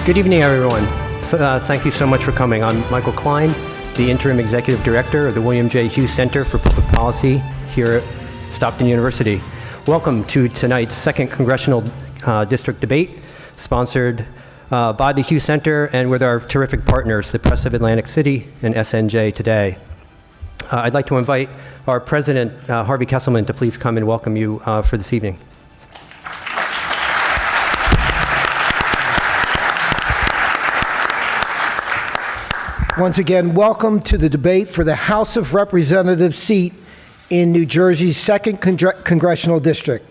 Good evening, everyone. Thank you so much for coming. I'm Michael Klein, the Interim Executive Director of the William J. Hughes Center for Public Policy here at Stockton University. Welcome to tonight's second Congressional District Debate, sponsored by the Hughes Center and with our terrific partners, the Press of Atlantic City and SNJ Today. I'd like to invite our President, Harvey Kesselman, to please come and welcome you for this evening. Once again, welcome to the debate for the House of Representatives seat in New Jersey's 2nd Congressional District.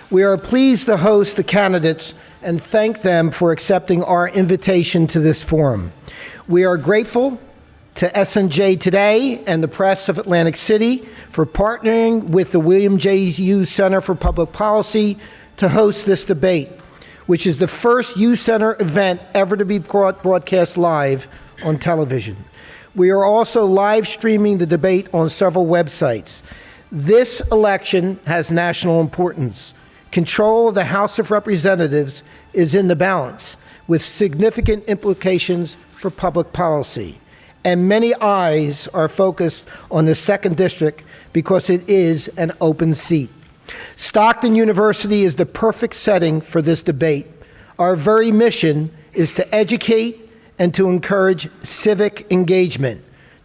We are pleased to host the candidates and thank them for accepting our invitation to this forum. We are grateful to SNJ Today and the Press of Atlantic City for partnering with the William J. Hughes Center for Public Policy to host this debate, which is the first Hughes Center event ever to be broadcast live on television. We are also live streaming the debate on several websites. This election has national importance. Control of the House of Representatives is in the balance, with significant implications for public policy. And many eyes are focused on the 2nd District because it is an open seat. Stockton University is the perfect setting for this debate. Our very mission is to educate and to encourage civic engagement.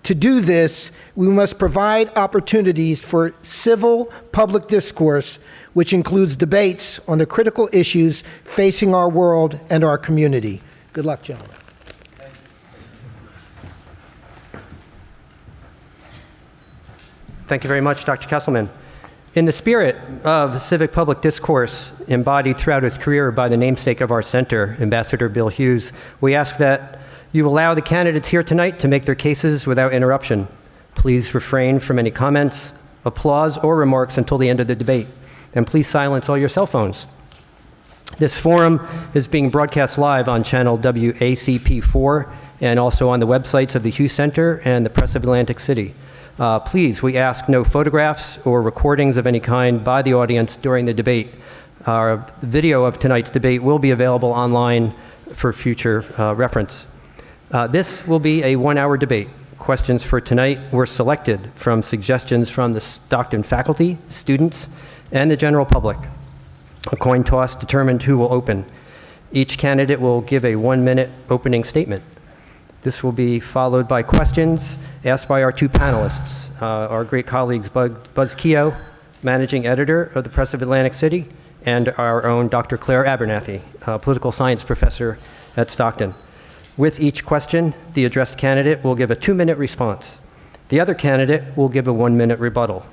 To do this, we must provide opportunities for civil public discourse, which includes debates on the critical issues facing our world and our community. Good luck, gentlemen. Thank you very much, Dr. Kesselman. In the spirit of civic public discourse embodied throughout his career by the namesake of our center, Ambassador Bill Hughes, we ask that you allow the candidates here tonight to make their cases without interruption. Please refrain from any comments, applause, or remarks until the end of the debate. And please silence all your cell phones. This forum is being broadcast live on channel WACP4 and also on the websites of the Hughes Center and the Press of Atlantic City. Please, we ask no photographs or recordings of any kind by the audience during the debate. Our video of tonight's debate will be available online for future reference. This will be a 1-hour debate. Questions for tonight were selected from suggestions from the Stockton faculty, students, and the general public. A coin toss determined who will open. Each candidate will give a 1-minute opening statement. This will be followed by questions asked by our two panelists, our great colleagues Buzz Keogh, Managing Editor of the Press of Atlantic City, and our own Dr. Claire Abernathy, Political Science Professor at Stockton. With each question, the addressed candidate will give a 2-minute response. The other candidate will give a 1-minute rebuttal.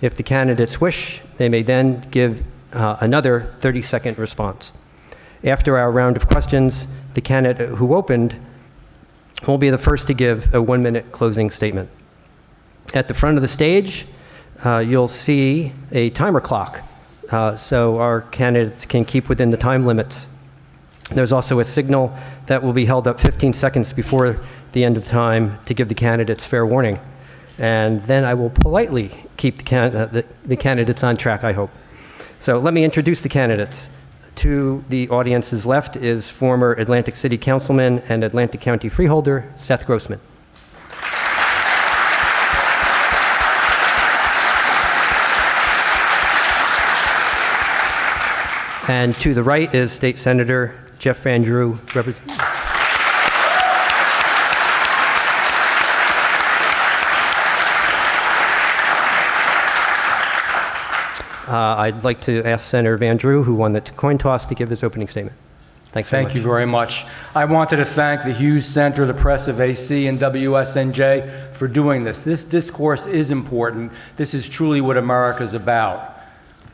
If the candidates wish, they may then give another 30-second response. After our round of questions, the candidate who opened will be the first to give a 1-minute closing statement. At the front of the stage, you'll see a timer clock, so our candidates can keep within the time limits. There's also a signal that will be held up 15 seconds before the end of time to give the candidates fair warning. And then I will politely keep the candidates on track, I hope. So let me introduce the candidates. To the audience's left is former Atlantic City Councilman and Atlantic County freeholder, Seth Grossman. And to the right is State Senator Jeff Van Drew, I'd like to ask Senator Van Drew, who won the coin toss, to give his opening statement. Thanks very much. Thank you very much. I wanted to thank the Hughes Center, the Press of AC, and WSNJ for doing this. This discourse is important. This is truly what America's about.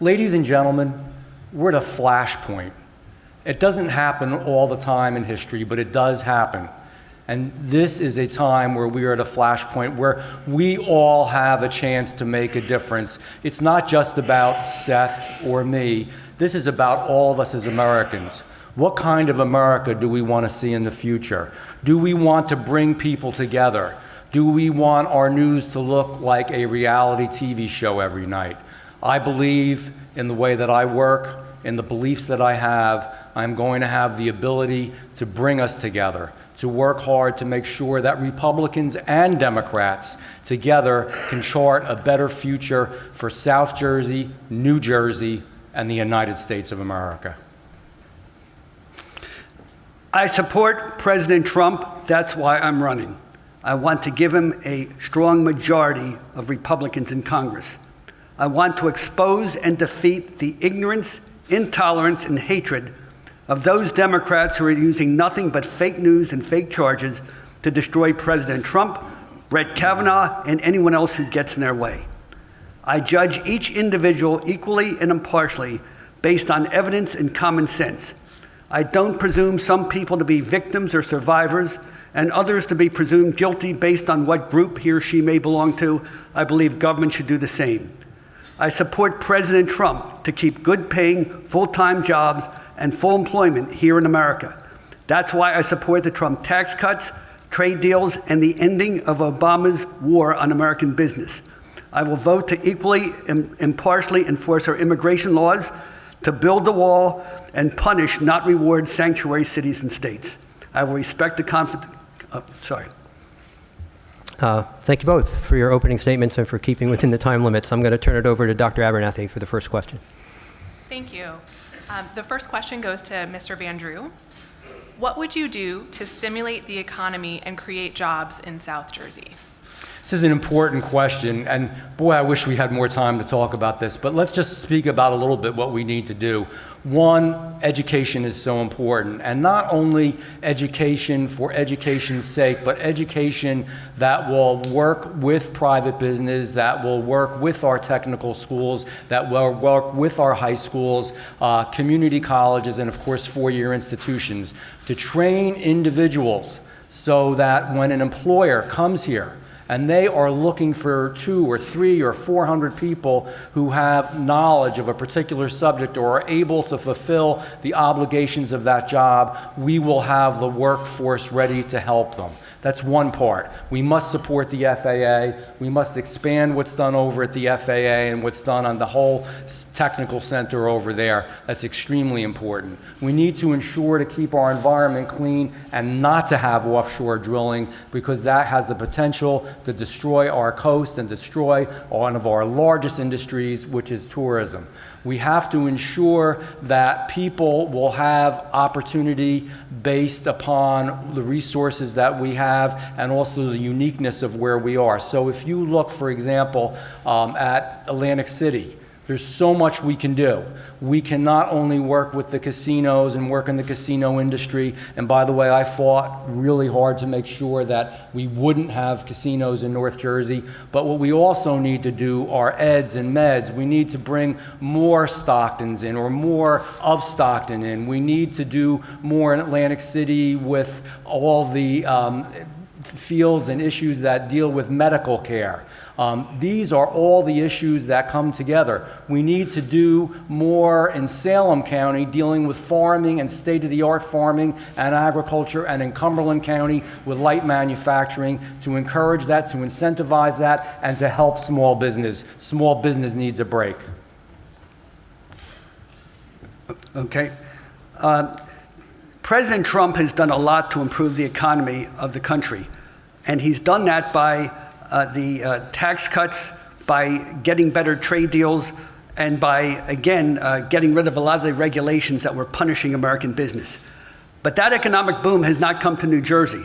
Ladies and gentlemen, we're at a flashpoint. It doesn't happen all the time in history, but it does happen. And this is a time where we are at a flashpoint where we all have a chance to make a difference. It's not just about Seth or me. This is about all of us as Americans. What kind of America do we want to see in the future? Do we want to bring people together? Do we want our news to look like a reality TV show every night? I believe in the way that I work, in the beliefs that I have, I'm going to have the ability to bring us together, to work hard to make sure that Republicans and Democrats together can chart a better future for South Jersey, New Jersey, and the United States of America. I support President Trump. That's why I'm running. I want to give him a strong majority of Republicans in Congress. I want to expose and defeat the ignorance, intolerance, and hatred of those Democrats who are using nothing but fake news and fake charges to destroy President Trump, Brett Kavanaugh, and anyone else who gets in their way. I judge each individual equally and impartially based on evidence and common sense. I don't presume some people to be victims or survivors and others to be presumed guilty based on what group he or she may belong to. I believe government should do the same. I support President Trump to keep good-paying, full-time jobs and full employment here in America. That's why I support the Trump tax cuts, trade deals, and the ending of Obama's war on American business. I will vote to equally and impartially enforce our immigration laws, to build the wall, and punish, not reward, sanctuary cities and states. I will respect the Thank you both for your opening statements and for keeping within the time limits. I'm going to turn it over to Dr. Abernathy for the first question. Thank you. The first question goes to Mr. Van Drew. What would you do to stimulate the economy and create jobs in South Jersey? This is an important question, and boy, I wish we had more time to talk about this, but let's just speak about a little bit what we need to do. One, education is so important, and not only education for education's sake, but education that will work with private business, that will work with our technical schools, that will work with our high schools, community colleges, and of course four-year institutions to train individuals so that when an employer comes here and they are looking for 200 or 300 or 400 people who have knowledge of a particular subject or are able to fulfill the obligations of that job, we will have the workforce ready to help them. That's one part. We must support the FAA. We must expand what's done over at the FAA and what's done on the whole technical center over there. That's extremely important. We need to ensure to keep our environment clean and not to have offshore drilling, because that has the potential to destroy our coast and destroy one of our largest industries, which is tourism. We have to ensure that people will have opportunity based upon the resources that we have and also the uniqueness of where we are. So if you look, for example, at Atlantic City, there's so much we can do. We can not only work with the casinos and work in the casino industry, and by the way, I fought really hard to make sure that we wouldn't have casinos in North Jersey, but what we also need to do are eds and meds. We need to bring more Stocktons in, or more of Stockton in. We need to do more in Atlantic City with all the fields and issues that deal with medical care. These are all the issues that come together. We need to do more in Salem County dealing with farming and state-of-the-art farming and agriculture, and in Cumberland County with light manufacturing, to encourage that, to incentivize that, and to help small business. Small business needs a break. Okay. President Trump has done a lot to improve the economy of the country, and he's done that by the tax cuts, by getting better trade deals, and by, again, getting rid of a lot of the regulations that were punishing American business. But that economic boom has not come to New Jersey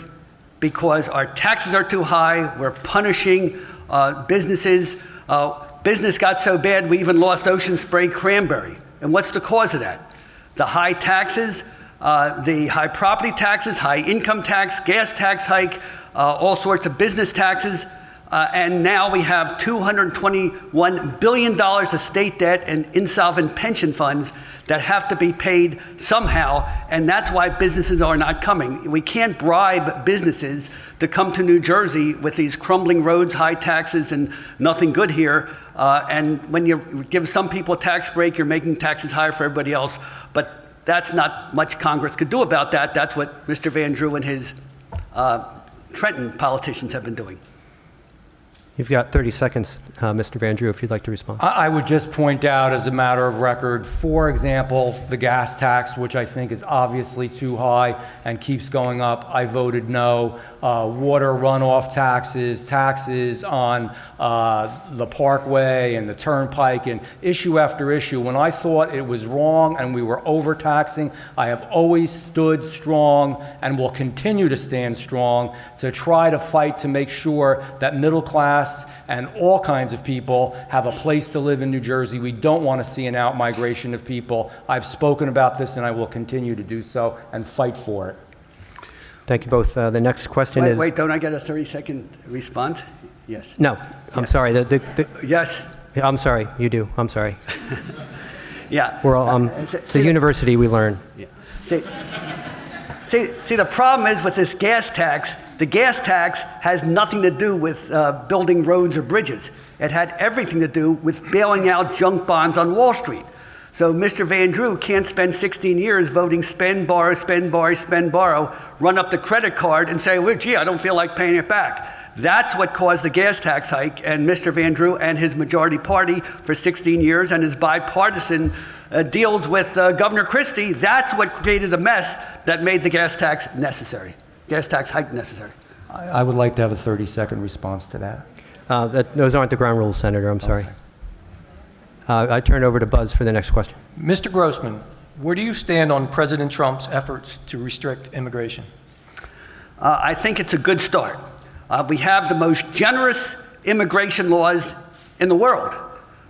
because our taxes are too high. We're punishing businesses. Business got so bad we even lost Ocean Spray Cranberry. And what's the cause of that? The high taxes, the high property taxes, high income tax, gas tax hike, all sorts of business taxes. And now we have $221 billion of state debt and insolvent pension funds that have to be paid somehow, and that's why businesses are not coming. We can't bribe businesses to come to New Jersey with these crumbling roads, high taxes, and nothing good here. And when you give some people a tax break, you're making taxes higher for everybody else. But that's not much Congress could do about that. That's what Mr. Van Drew and his Trenton politicians have been doing. You've got 30 seconds, Mr. Van Drew, if you'd like to respond. I would just point out as a matter of record, for example, the gas tax, which I think is obviously too high and keeps going up. I voted no. Water runoff taxes, taxes on the Parkway and the Turnpike, and issue after issue. When I thought it was wrong and we were overtaxing, I have always stood strong and will continue to stand strong to try to fight to make sure that middle class and all kinds of people have a place to live in New Jersey. We don't want to see an out-migration of people. I've spoken about this and I will continue to do so and fight for it. Thank you both. The next question is... Wait, don't I get a 30-second response? Yes. No, I'm sorry. Yes. I'm sorry, you do. I'm sorry. Yeah. We're all, it's a university, we learn. Yeah. See, the problem is with this gas tax, the gas tax has nothing to do with building roads or bridges. It had everything to do with bailing out junk bonds on Wall Street. So Mr. Van Drew can't spend 16 years voting spend, borrow, spend, borrow, spend, borrow, run up the credit card and say, well, gee, I don't feel like paying it back. That's what caused the gas tax hike, and Mr. Van Drew and his majority party for 16 years and his bipartisan deals with Governor Christie, that's what created the mess that made the gas tax necessary, gas tax hike necessary. I would like to have a 30-second response to that. Those aren't the ground rules, Senator. I'm sorry. I turn over to Buzz for the next question. Mr. Grossman, where do you stand on President Trump's efforts to restrict immigration? I think it's a good start. We have the most generous immigration laws in the world.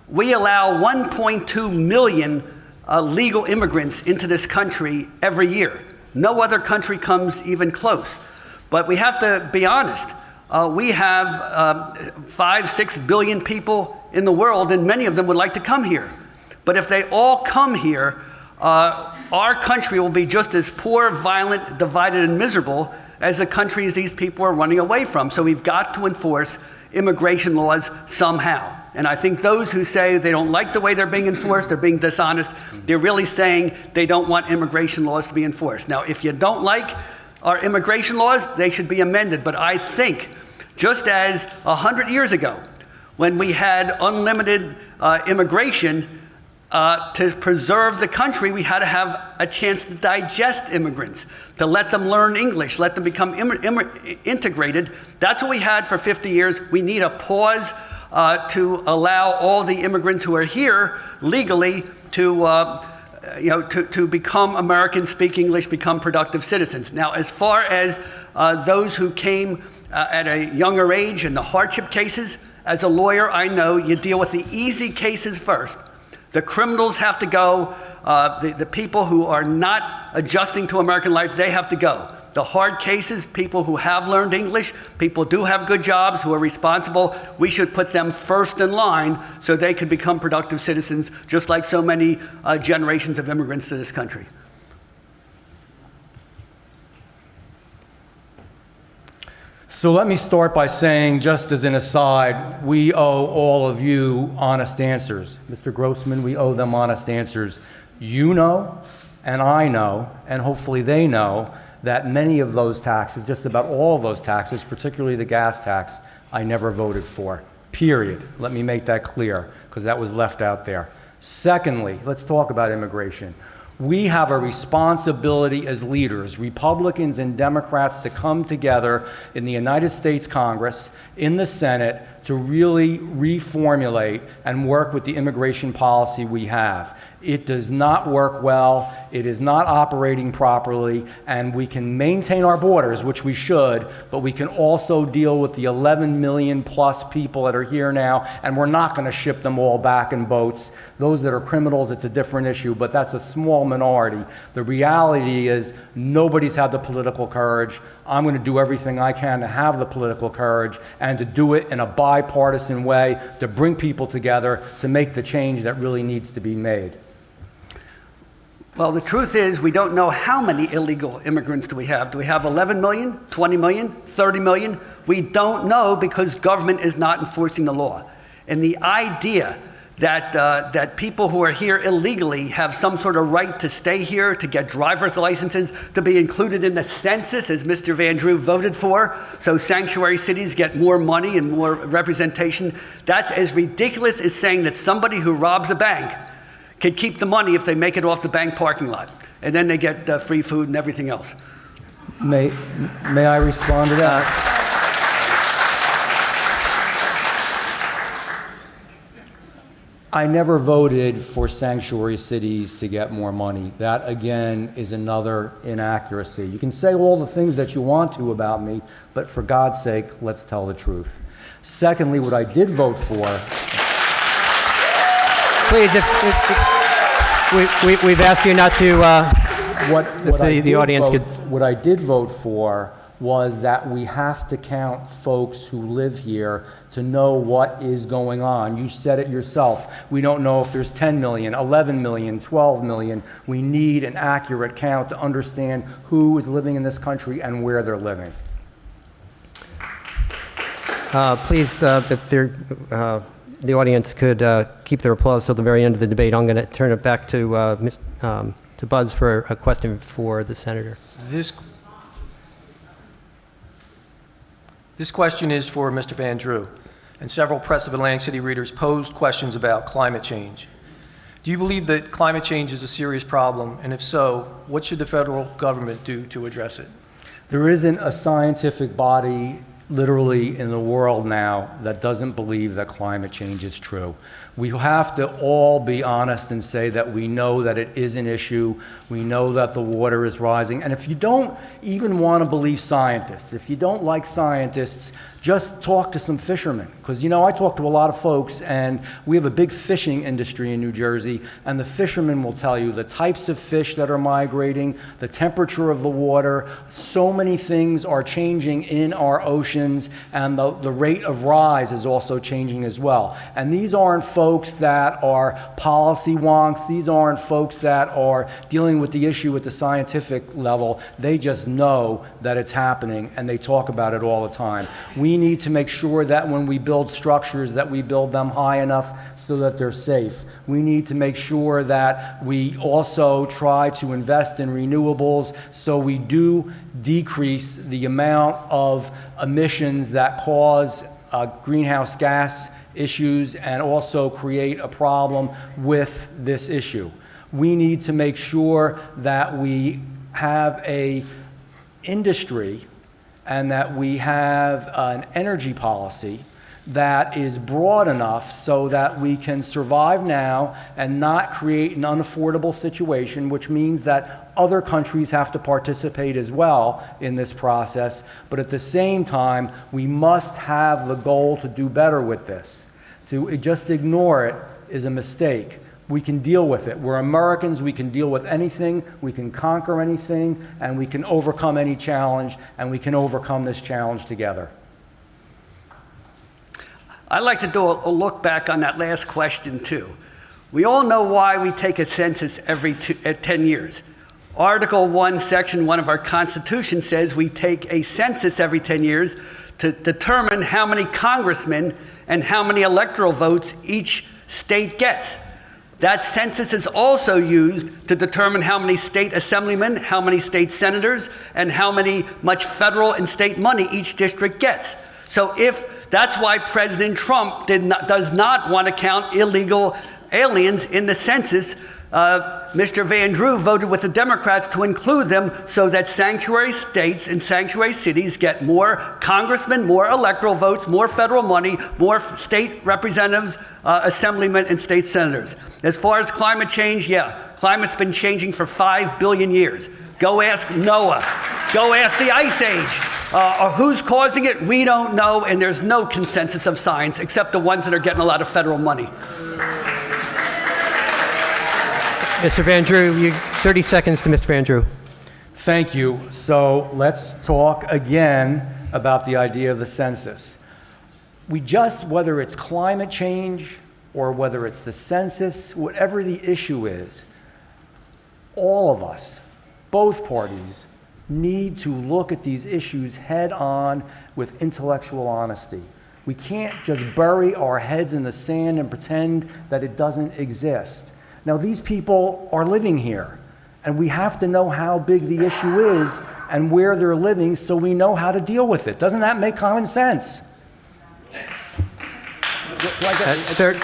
We allow 1.2 million legal immigrants into this country every year. No other country comes even close. But we have to be honest. We have 5-6 billion people in the world, and many of them would like to come here. But if they all come here, our country will be just as poor, violent, divided, and miserable as the countries these people are running away from. So we've got to enforce immigration laws somehow. And I think those who say they don't like the way they're being enforced, they're being dishonest. They're really saying they don't want immigration laws to be enforced. Now, if you don't like our immigration laws, they should be amended. But I think just as 100 years ago, when we had unlimited immigration, to preserve the country, we had to have a chance to digest immigrants, to let them learn English, let them become integrated. That's what we had for 50 years. We need a pause to allow all the immigrants who are here legally to become Americans, speak English, become productive citizens. Now, as far as those who came at a younger age and the hardship cases, as a lawyer, I know you deal with the easy cases first. The criminals have to go. The people who are not adjusting to American life, they have to go. The hard cases, people who have learned English, people do have good jobs, who are responsible, we should put them first in line so they can become productive citizens, just like so many generations of immigrants to this country. So let me start by saying, just as an aside, we owe all of you honest answers. Mr. Grossman, we owe them honest answers. You know, and I know, and hopefully they know, that many of those taxes, just about all of those taxes, particularly the gas tax, I never voted for, period. Let me make that clear, because that was left out there. Secondly, let's talk about immigration. We have a responsibility as leaders, Republicans and Democrats, to come together in the United States Congress, in the Senate, to really reformulate and work with the immigration policy we have. It does not work well, it is not operating properly, and we can maintain our borders, which we should, but we can also deal with the 11 million plus people that are here now, and we're not going to ship them all back in boats. Those that are criminals, it's a different issue, but that's a small minority. The reality is nobody's had the political courage. I'm going to do everything I can to have the political courage and to do it in a bipartisan way, to bring people together, to make the change that really needs to be made. Well, the truth is we don't know how many illegal immigrants do we have. Do we have 11 million, 20 million, 30 million? We don't know because government is not enforcing the law. And the idea that people who are here illegally have some sort of right to stay here, to get driver's licenses, to be included in the census, as Mr. Van Drew voted for, so sanctuary cities get more money and more representation. That's as ridiculous as saying that somebody who robs a bank can keep the money if they make it off the bank parking lot, and then they get free food and everything else. May I respond to that? I never voted for sanctuary cities to get more money. That, again, is another inaccuracy. You can say all the things that you want to about me, but for God's sake, let's tell the truth. Secondly, what I did vote for... Please, we've asked you not to... What I did vote for was that we have to count folks who live here to know what is going on. You said it yourself. We don't know if there's 10 million, 11 million, 12 million. We need an accurate count to understand who is living in this country and where they're living. Please, if the audience could keep their applause till the very end of the debate, I'm going to turn it back to Buzz for a question for the senator. This question is for Mr. Van Drew, and several Press of Atlantic City readers posed questions about climate change. Do you believe that climate change is a serious problem, and if so, what should the federal government do to address it? There isn't a scientific body literally in the world now that doesn't believe that climate change is true. We have to all be honest and say that we know that it is an issue. We know that the water is rising. And if you don't even want to believe scientists, if you don't like scientists, just talk to some fishermen. Because, you know, I talk to a lot of folks, and we have a big fishing industry in New Jersey, and the fishermen will tell you the types of fish that are migrating, the temperature of the water, so many things are changing in our oceans, and the rate of rise is also changing as well. And these aren't folks that are policy wonks. These aren't folks that are dealing with the issue at the scientific level. They just know that it's happening, and they talk about it all the time. We need to make sure that when we build structures, that we build them high enough so that they're safe. We need to make sure that we also try to invest in renewables so we do decrease the amount of emissions that cause greenhouse gas issues and also create a problem with this issue. We need to make sure that we have an industry and that we have an energy policy that is broad enough so that we can survive now and not create an unaffordable situation, which means that other countries have to participate as well in this process. But at the same time, we must have the goal to do better with this. To just ignore it is a mistake. We can deal with it. We're Americans. We can deal with anything. We can conquer anything, and we can overcome any challenge, and we can overcome this challenge together. I'd like to do a look back on that last question, too. We all know why we take a census every 10 years. Article 1, Section 1 of our Constitution says we take a census every 10 years to determine how many congressmen and how many electoral votes each state gets. That census is also used to determine how many state assemblymen, how many state senators, and how much federal and state money each district gets. So that's why President Trump does not want to count illegal aliens in the census. Mr. Van Drew voted with the Democrats to include them so that sanctuary states and sanctuary cities get more congressmen, more electoral votes, more federal money, more state representatives, assemblymen, and state senators. As far as climate change, climate's been changing for 5 billion years. Go ask Noah. Go ask the Ice Age. Who's causing it? We don't know, and there's no consensus of science except the ones that are getting a lot of federal money. Mr. Van Drew, 30 seconds to Mr. Van Drew. Thank you. So let's talk again about the idea of the census. Whether it's climate change or whether it's the census, whatever the issue is, all of us, both parties, need to look at these issues head on with intellectual honesty. We can't just bury our heads in the sand and pretend that it doesn't exist. Now, these people are living here, and we have to know how big the issue is and where they're living so we know how to deal with it. Doesn't that make common sense? 30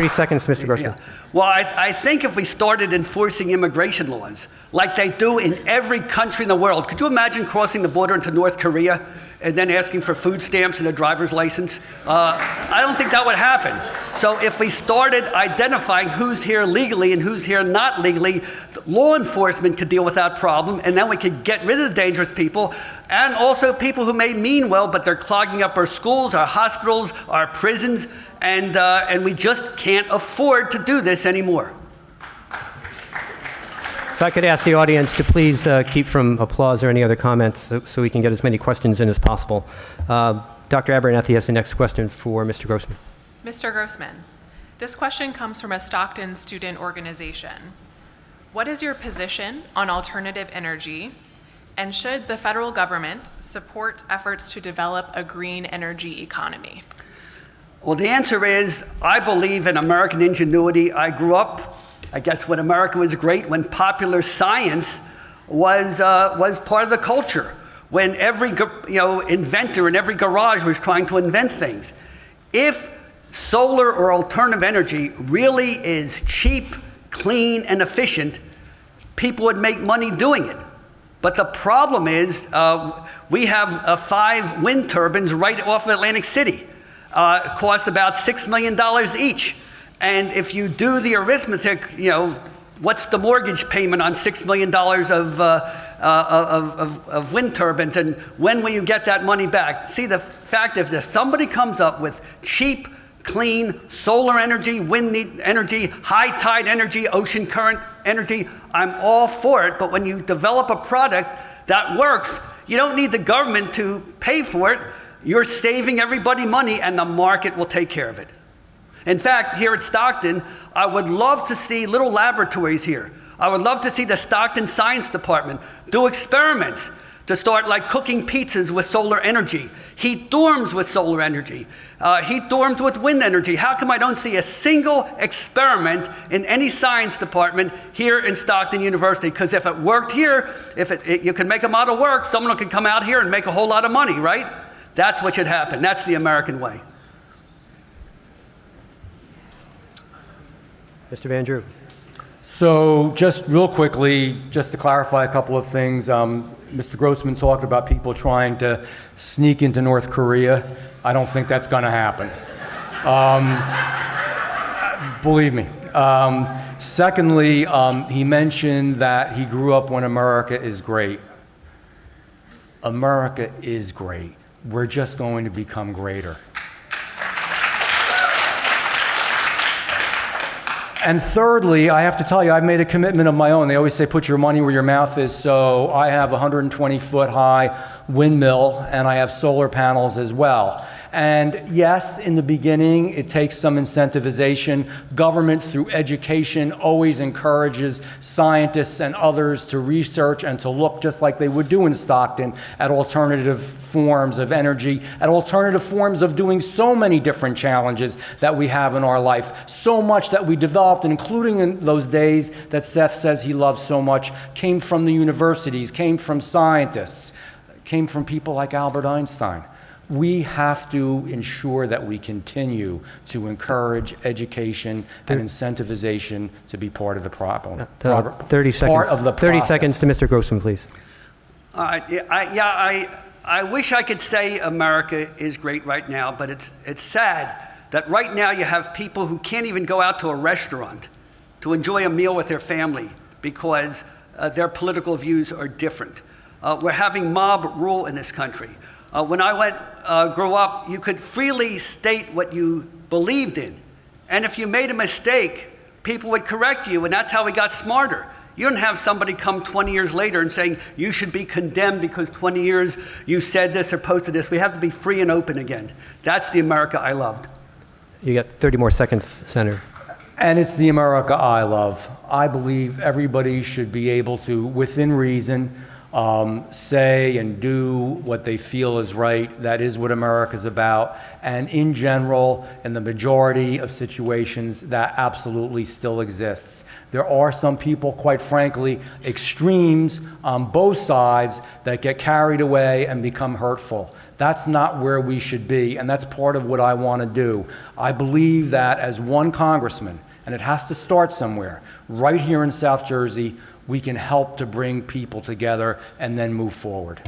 seconds, Mr. Grossman. Yeah. Well, I think if we started enforcing immigration laws like they do in every country in the world, could you imagine crossing the border into North Korea and then asking for food stamps and a driver's license? I don't think that would happen. So if we started identifying who's here legally and who's here not legally, law enforcement could deal with that problem, and then we could get rid of the dangerous people, and also people who may mean well, but they're clogging up our schools, our hospitals, our prisons, and we just can't afford to do this anymore. If I could ask the audience to please keep from applause or any other comments so we can get as many questions in as possible. Dr. Abernathy has the next question for Mr. Grossman. Mr. Grossman, this question comes from a Stockton student organization. What is your position on alternative energy, and should the federal government support efforts to develop a green energy economy? Well, the answer is, I believe in American ingenuity. I grew up, I guess, when America was great, when popular science was part of the culture, when every inventor in every garage was trying to invent things. If solar or alternative energy really is cheap, clean, and efficient, people would make money doing it. But the problem is we have 5 wind turbines right off of Atlantic City. It costs about $6 million each. And if you do the arithmetic, what's the mortgage payment on $6 million of wind turbines, and when will you get that money back? See, the fact is, if somebody comes up with cheap, clean solar energy, wind energy, high tide energy, ocean current energy, I'm all for it. But when you develop a product that works, you don't need the government to pay for it. You're saving everybody money, and the market will take care of it. In fact, here at Stockton, I would love to see little laboratories here. I would love to see the Stockton Science Department do experiments to start like cooking pizzas with solar energy, heat dorms with solar energy, heat dorms with wind energy. How come I don't see a single experiment in any science department here in Stockton University? Because if it worked here, you can make a model work, someone could come out here and make a whole lot of money, right? That's what should happen. That's the American way. Mr. Van Drew. So just real quickly, just to clarify a couple of things, Mr. Grossman talked about people trying to sneak into North Korea. I don't think that's going to happen. Believe me. Secondly, he mentioned that he grew up when America is great. America is great. We're just going to become greater. And thirdly, I have to tell you, I've made a commitment of my own. They always say, put your money where your mouth is. So I have a 120-foot high windmill, and I have solar panels as well. And yes, in the beginning, it takes some incentivization. Government, through education, always encourages scientists and others to research and to look, just like they would do in Stockton, at alternative forms of energy, at alternative forms of doing so many different challenges that we have in our life. So much that we developed, including in those days that Seth says he loves so much, came from the universities, came from scientists, came from people like Albert Einstein. We have to ensure that we continue to encourage education and incentivization to be part of the problem. 30 seconds. Part of the 30 seconds to Mr. Grossman, please. I wish I could say America is great right now, but it's sad that right now you have people who can't even go out to a restaurant to enjoy a meal with their family because their political views are different. We're having mob rule in this country. When I grew up, you could freely state what you believed in. And if you made a mistake, people would correct you, and that's how we got smarter. You don't have somebody come 20 years later and saying, you should be condemned because 20 years you said this or posted this. We have to be free and open again. That's the America I loved. You got 30 more seconds, Senator. And it's the America I love. I believe everybody should be able to, within reason, say and do what they feel is right. That is what America's about. And in general, in the majority of situations, that absolutely still exists. There are some people, quite frankly, extremes on both sides that get carried away and become hurtful. That's not where we should be, and that's part of what I want to do. I believe that as one congressman, and it has to start somewhere, right here in South Jersey, we can help to bring people together and then move forward.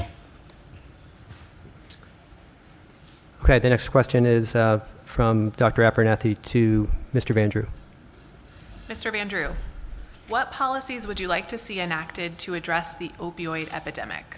Okay, the next question is from Dr. Abernathy to Mr. Van Drew. Mr. Van Drew, what policies would you like to see enacted to address the opioid epidemic?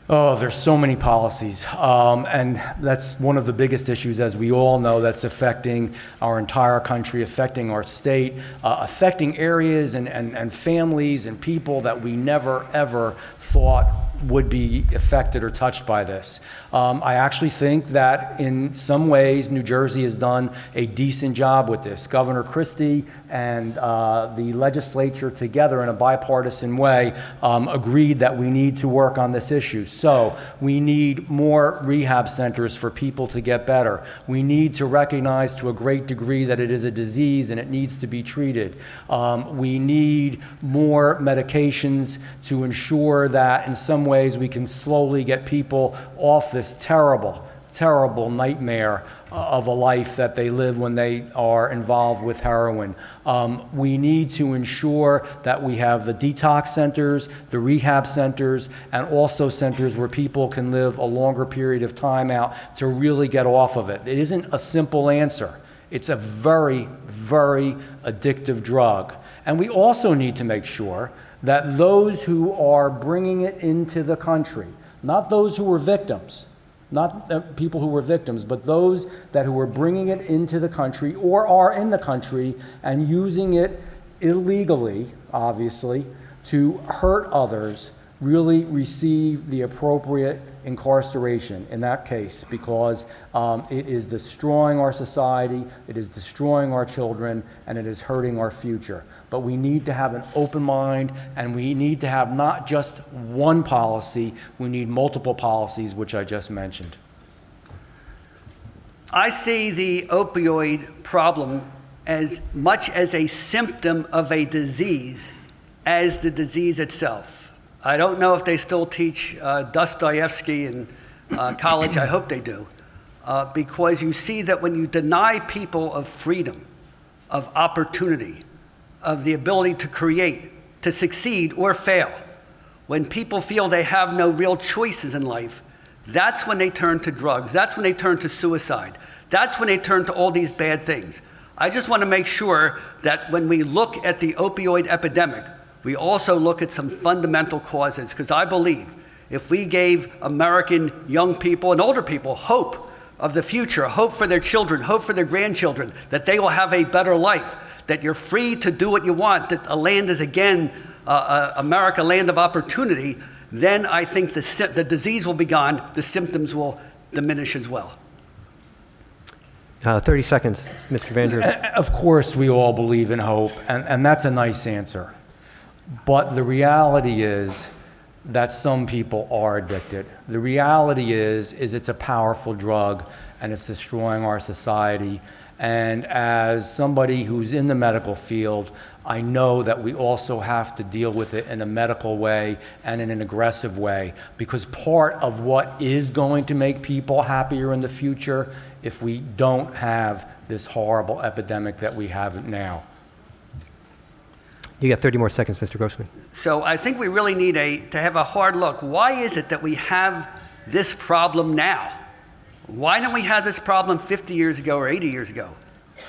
Oh, there's so many policies, and that's one of the biggest issues, as we all know, that's affecting our entire country, affecting our state, affecting areas and families and people that we never, ever thought would be affected or touched by this. I actually think that in some ways New Jersey has done a decent job with this. Governor Christie and the legislature together in a bipartisan way agreed that we need to work on this issue. So we need more rehab centers for people to get better. We need to recognize to a great degree that it is a disease and it needs to be treated. We need more medications to ensure that in some ways we can slowly get people off this terrible, terrible nightmare of a life that they live when they are involved with heroin. We need to ensure that we have the detox centers, the rehab centers, and also centers where people can live a longer period of time out to really get off of it. It isn't a simple answer. It's a very, very addictive drug. And we also need to make sure that those who are bringing it into the country, not those who were victims, not people who were victims, but those who are bringing it into the country or are in the country and using it illegally, obviously, to hurt others, really receive the appropriate incarceration in that case, because it is destroying our society, it is destroying our children, and it is hurting our future. But we need to have an open mind, and we need to have not just one policy, we need multiple policies, which I just mentioned. I see the opioid problem as much as a symptom of a disease as the disease itself. I don't know if they still teach Dostoevsky in college. I hope they do. Because you see that when you deny people of freedom, of opportunity, of the ability to create, to succeed or fail, when people feel they have no real choices in life, that's when they turn to drugs. That's when they turn to suicide. That's when they turn to all these bad things. I just want to make sure that when we look at the opioid epidemic, we also look at some fundamental causes, because I believe if we gave American young people and older people hope of the future, hope for their children, hope for their grandchildren, that they will have a better life, that you're free to do what you want, that a land is again, America, land of opportunity, then I think the disease will be gone, the symptoms will diminish as well. 30 seconds, Mr. Van Drew. Of course, we all believe in hope, and that's a nice answer. But the reality is that some people are addicted. The reality is it's a powerful drug, and it's destroying our society. And as somebody who's in the medical field, I know that we also have to deal with it in a medical way and in an aggressive way, because part of what is going to make people happier in the future if we don't have this horrible epidemic that we have now. You got 30 more seconds, Mr. Grossman. So I think we really need to have a hard look. Why is it that we have this problem now? Why didn't we have this problem 50 years ago or 80 years ago?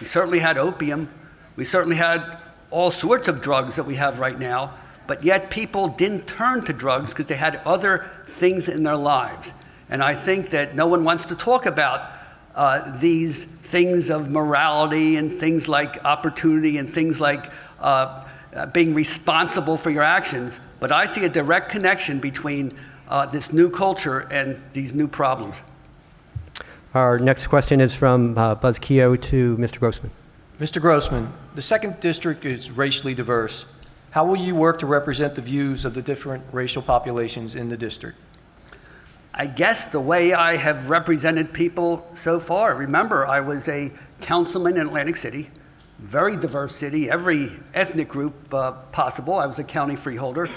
We certainly had opium. We certainly had all sorts of drugs that we have right now, but yet people didn't turn to drugs because they had other things in their lives. And I think that no one wants to talk about these things of morality and things like opportunity and things like being responsible for your actions, but I see a direct connection between this new culture and these new problems. Our next question is from Buzz Keogh to Mr. Grossman. Mr. Grossman, the 2nd District is racially diverse. How will you work to represent the views of the different racial populations in the district? I guess the way I have represented people so far. Remember, I was a councilman in Atlantic City, very diverse city, every ethnic group possible. I was a county freeholder.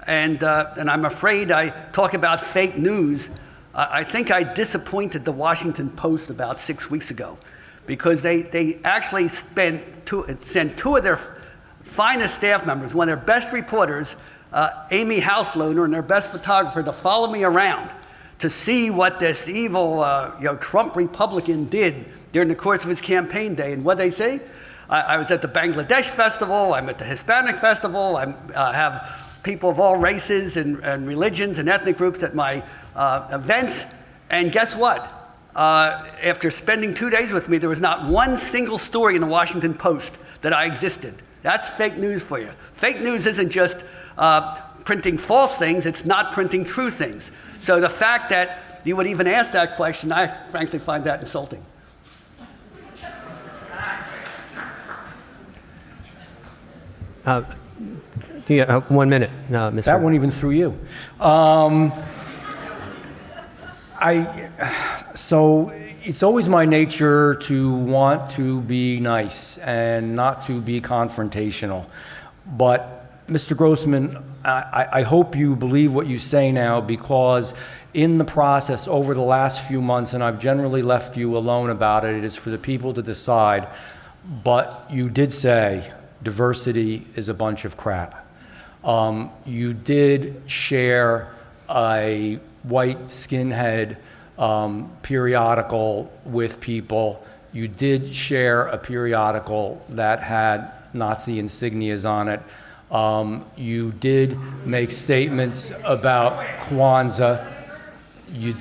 And I'm afraid I talk about fake news. I think I disappointed the Washington Post about 6 weeks ago because they actually sent two of their finest staff members, one of their best reporters, Amy Housloner, and their best photographer to follow me around to see what this evil Trump Republican did during the course of his campaign day. And what they say? I was at the Bangladesh Festival, I'm at the Hispanic Festival, I have people of all races and religions and ethnic groups at my events. And guess what? After spending 2 days with me, there was not one single story in the Washington Post that I existed. That's fake news for you. Fake news isn't just printing false things, it's not printing true things. So the fact that you would even ask that question, I frankly find that insulting. Yeah, 1 minute, Mr. That one even through you. So it's always my nature to want to be nice and not to be confrontational. But Mr. Grossman, I hope you believe what you say now, because in the process over the last few months, and I've generally left you alone about it, it is for the people to decide, but you did say diversity is a bunch of crap. You did share a white skinhead periodical with people. You did share a periodical that had Nazi insignias on it. You did make statements about Kwanzaa. You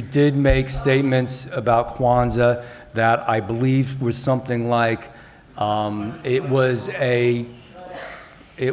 did make statements about Kwanzaa that I believe was something like it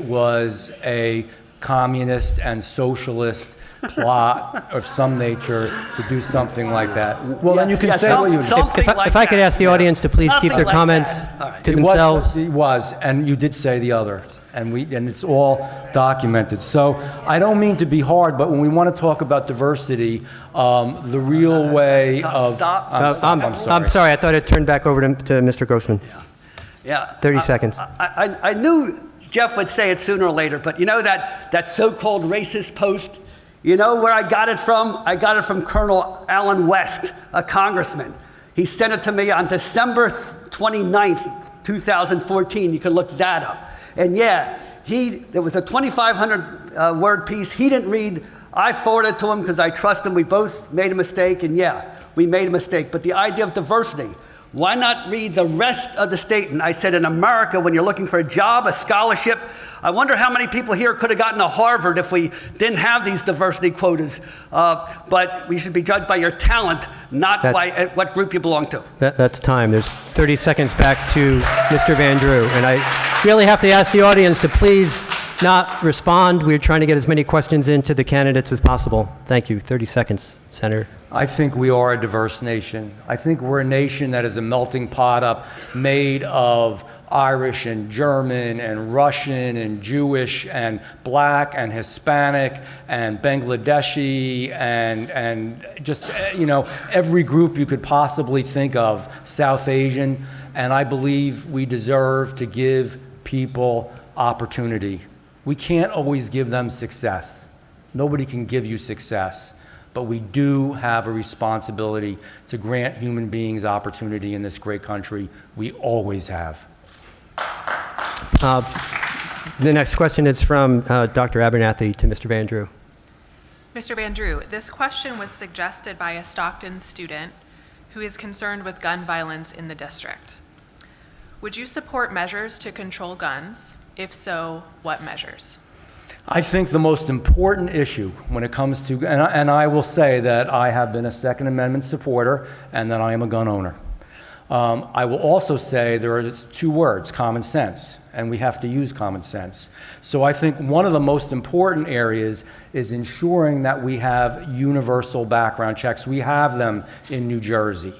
was a communist and socialist plot of some nature to do something like that. Well, then you can say what you... If I could ask the audience to please keep their comments to themselves. It was, and you did say the other, and it's all documented. So I don't mean to be hard, but when we want to talk about diversity, the real way of... I'm sorry, I thought it turned back over to Mr. Grossman. Yeah. 30 seconds. I knew Jeff would say it sooner or later, but you know that so-called racist post? You know where I got it from? I got it from Colonel Allen West, a congressman. He sent it to me on December 29th, 2014. You can look that up. And yeah, there was a 2,500 word piece. He didn't read. I forwarded it to him because I trust him. We both made a mistake, and yeah, we made a mistake. But the idea of diversity, why not read the rest of the statement? I said, in America, when you're looking for a job, a scholarship, I wonder how many people here could have gotten to Harvard if we didn't have these diversity quotas. But we should be judged by your talent, not by what group you belong to. That's time. There's 30 seconds back to Mr. Van Drew. And I really have to ask the audience to please not respond. We're trying to get as many questions into the candidates as possible. Thank you. 30 seconds, Senator. I think we are a diverse nation. I think we're a nation that is a melting pot made of Irish and German and Russian and Jewish and black and Hispanic and Bangladeshi and just, every group you could possibly think of, South Asian. And I believe we deserve to give people opportunity. We can't always give them success. Nobody can give you success. But we do have a responsibility to grant human beings opportunity in this great country. We always have. The next question is from Dr. Abernathy to Mr. Van Drew. Mr. Van Drew, this question was suggested by a Stockton student who is concerned with gun violence in the district. Would you support measures to control guns? If so, what measures? I think the most important issue when it comes to, and I will say that I have been a Second Amendment supporter and that I am a gun owner. I will also say there are two words, common sense, and we have to use common sense. So I think one of the most important areas is ensuring that we have universal background checks. We have them in New Jersey.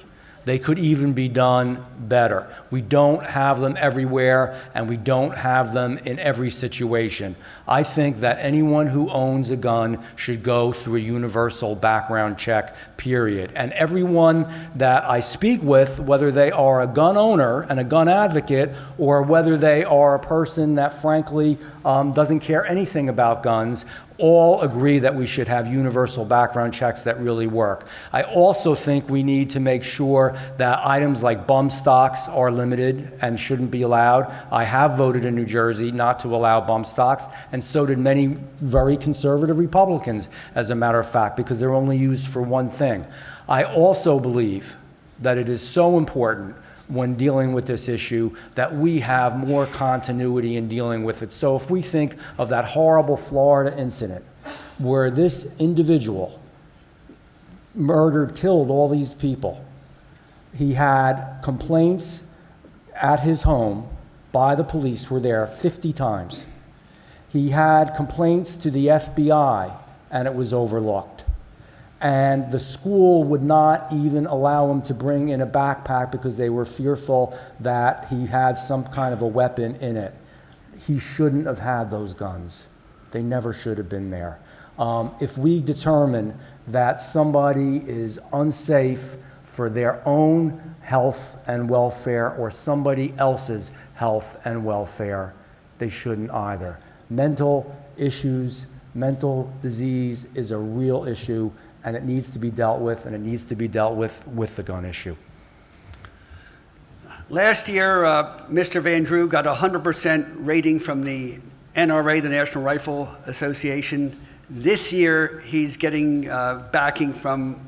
They could even be done better. We don't have them everywhere, and we don't have them in every situation. I think that anyone who owns a gun should go through a universal background check, period. And everyone that I speak with, whether they are a gun owner and a gun advocate, or whether they are a person that frankly doesn't care anything about guns, all agree that we should have universal background checks that really work. I also think we need to make sure that items like bump stocks are limited and shouldn't be allowed. I have voted in New Jersey not to allow bump stocks, and so did many very conservative Republicans, as a matter of fact, because they're only used for one thing. I also believe that it is so important when dealing with this issue that we have more continuity in dealing with it. So if we think of that horrible Florida incident where this individual murdered, killed all these people, he had complaints at his home by the police were there 50 times. He had complaints to the FBI and it was overlooked. And the school would not even allow him to bring in a backpack because they were fearful that he had some kind of a weapon in it. He shouldn't have had those guns. They never should have been there. If we determine that somebody is unsafe for their own health and welfare or somebody else's health and welfare, they shouldn't either. Mental issues, mental disease is a real issue, and it needs to be dealt with, and it needs to be dealt with the gun issue. Last year, Mr. Van Drew got a 100% rating from the NRA, the National Rifle Association. This year, he's getting backing from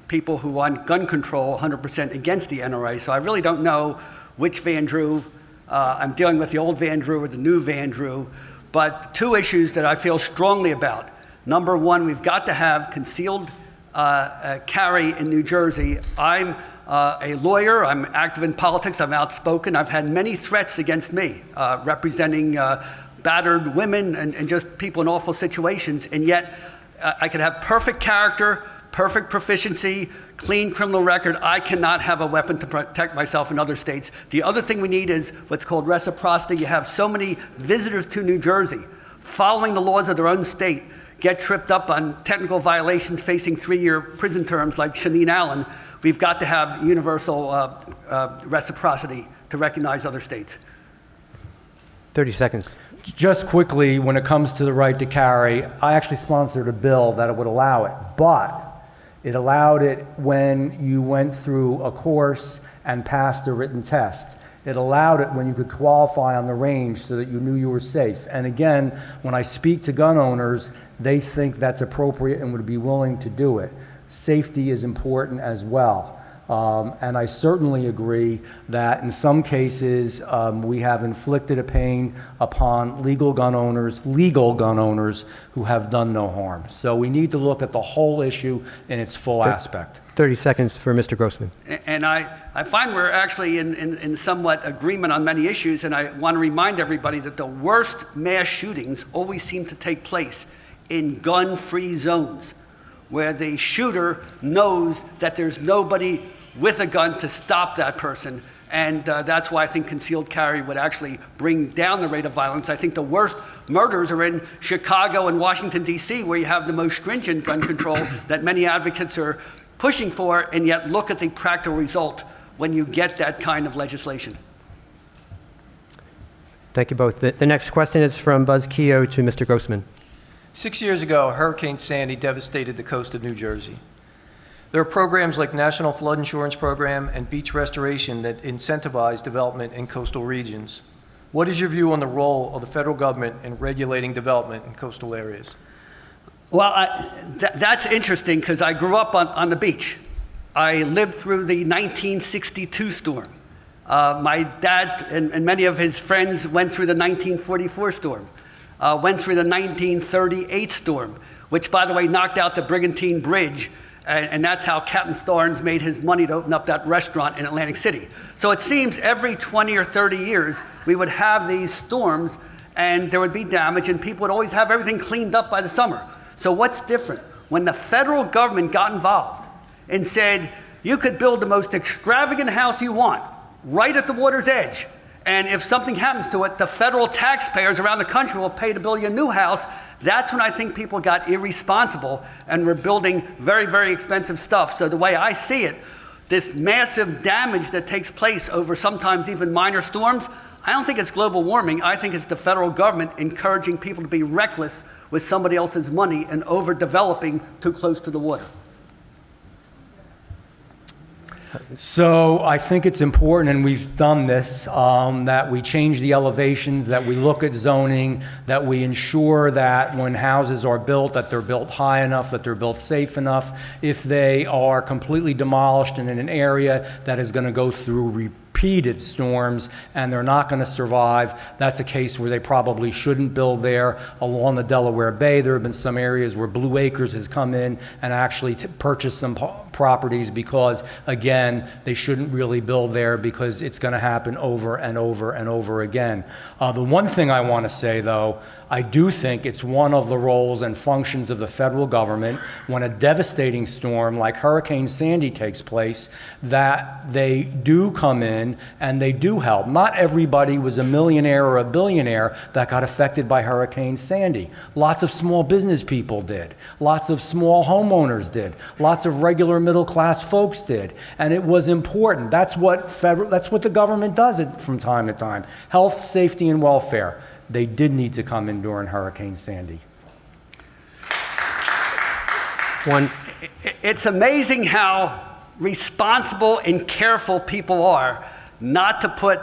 people who want gun control 100% against the NRA. So I really don't know which Van Drew. I'm dealing with the old Van Drew or the new Van Drew. But two issues that I feel strongly about. Number one, we've got to have concealed carry in New Jersey. I'm a lawyer. I'm active in politics. I'm outspoken. I've had many threats against me, representing battered women and just people in awful situations. And yet, I could have perfect character, perfect proficiency, clean criminal record. I cannot have a weapon to protect myself in other states. The other thing we need is what's called reciprocity. You have so many visitors to New Jersey following the laws of their own state, get tripped up on technical violations facing 3-year prison terms like Shaneen Allen. We've got to have universal reciprocity to recognize other states. 30 seconds. Just quickly, when it comes to the right to carry, I actually sponsored a bill that would allow it, but it allowed it when you went through a course and passed a written test. It allowed it when you could qualify on the range so that you knew you were safe. And again, when I speak to gun owners, they think that's appropriate and would be willing to do it. Safety is important as well. And I certainly agree that in some cases we have inflicted a pain upon legal gun owners who have done no harm. So we need to look at the whole issue in its full aspect. 30 seconds for Mr. Grossman. And I find we're actually in somewhat agreement on many issues, and I want to remind everybody that the worst mass shootings always seem to take place in gun-free zones, where the shooter knows that there's nobody with a gun to stop that person. And that's why I think concealed carry would actually bring down the rate of violence. I think the worst murders are in Chicago and Washington, D.C., where you have the most stringent gun control that many advocates are pushing for, and yet look at the practical result when you get that kind of legislation. Thank you both. The next question is from Buzz Keogh to Mr. Grossman. 6 years ago, Hurricane Sandy devastated the coast of New Jersey. There are programs like National Flood Insurance Program and Beach Restoration that incentivize development in coastal regions. What is your view on the role of the federal government in regulating development in coastal areas? Well, that's interesting because I grew up on the beach. I lived through the 1962 storm. My dad and many of his friends went through the 1944 storm, went through the 1938 storm, which, by the way, knocked out the Brigantine Bridge. And that's how Captain Starnes made his money to open up that restaurant in Atlantic City. So it seems every 20 or 30 years, we would have these storms and there would be damage and people would always have everything cleaned up by the summer. So what's different? When the federal government got involved and said, You could build the most extravagant house you want right at the water's edge. And if something happens to it, the federal taxpayers around the country will pay to build you a new house. That's when I think people got irresponsible and were building very, very expensive stuff. So the way I see it, this massive damage that takes place over sometimes even minor storms, I don't think it's global warming. I think it's the federal government encouraging people to be reckless with somebody else's money and overdeveloping too close to the water. So I think it's important, and we've done this, that we change the elevations, that we look at zoning, that we ensure that when houses are built, that they're built high enough, that they're built safe enough. If they are completely demolished and in an area that is going to go through repeated storms and they're not going to survive, that's a case where they probably shouldn't build there. Along the Delaware Bay, there have been some areas where Blue Acres has come in and actually purchased some properties because, again, they shouldn't really build there because it's going to happen over and over and over again. The one thing I want to say, though, I do think it's one of the roles and functions of the federal government when a devastating storm like Hurricane Sandy takes place, that they do come in and they do help. Not everybody was a millionaire or a billionaire that got affected by Hurricane Sandy. Lots of small business people did. Lots of small homeowners did. Lots of regular middle-class folks did. And it was important. That's what the government does it from time to time. Health, safety, and welfare. They did need to come in during Hurricane Sandy. It's amazing how responsible and careful people are not to put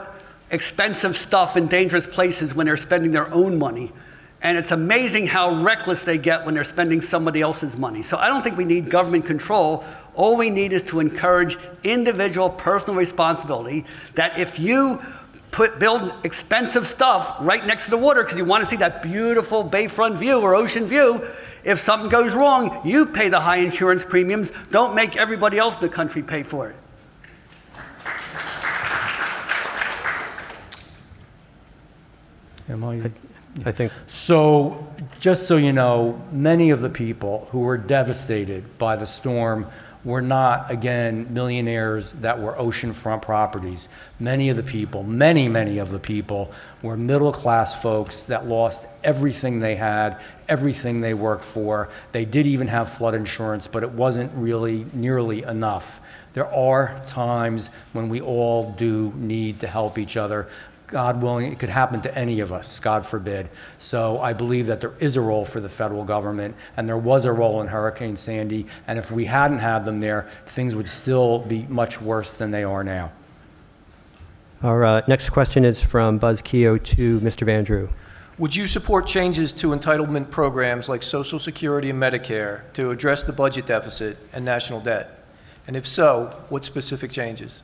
expensive stuff in dangerous places when they're spending their own money. And it's amazing how reckless they get when they're spending somebody else's money. So I don't think we need government control. All we need is to encourage individual personal responsibility, that if you build expensive stuff right next to the water because you want to see that beautiful bayfront view or ocean view, if something goes wrong, you pay the high insurance premiums. Don't make everybody else in the country pay for it. I think. So, just so you know, many of the people who were devastated by the storm were not, again, millionaires that were oceanfront properties. Many of the people, many of the people were middle-class folks that lost everything they had, everything they worked for. They did even have flood insurance, but it wasn't really nearly enough. There are times when we all do need to help each other. God willing, it could happen to any of us, God forbid. So I believe that there is a role for the federal government, and there was a role in Hurricane Sandy, and if we hadn't had them there, things would still be much worse than they are now. Our next question is from Buzz Keogh to Mr. Van Drew. Would you support changes to entitlement programs like Social Security and Medicare to address the budget deficit and national debt? And if so, what specific changes?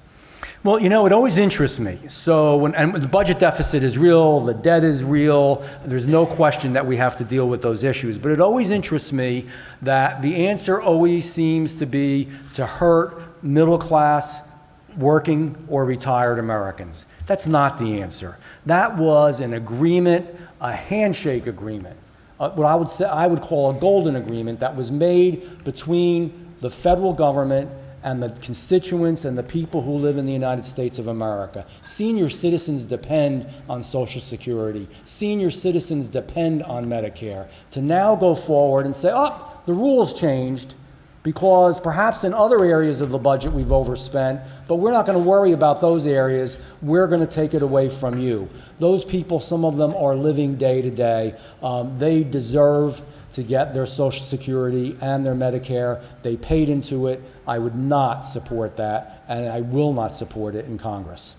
Well, you know, it always interests me. So when the budget deficit is real, the debt is real, there's no question that we have to deal with those issues. But it always interests me that the answer always seems to be to hurt middle-class, working, or retired Americans. That's not the answer. That was an agreement, a handshake agreement, what I would call a golden agreement that was made between the federal government and the constituents and the people who live in the United States of America. Senior citizens depend on Social Security. Senior citizens depend on Medicare. To now go forward and say, oh, the rules changed because perhaps in other areas of the budget we've overspent, but we're not going to worry about those areas. We're going to take it away from you. Those people, some of them are living day to day. They deserve to get their Social Security and their Medicare. They paid into it. I would not support that, and I will not support it in Congress.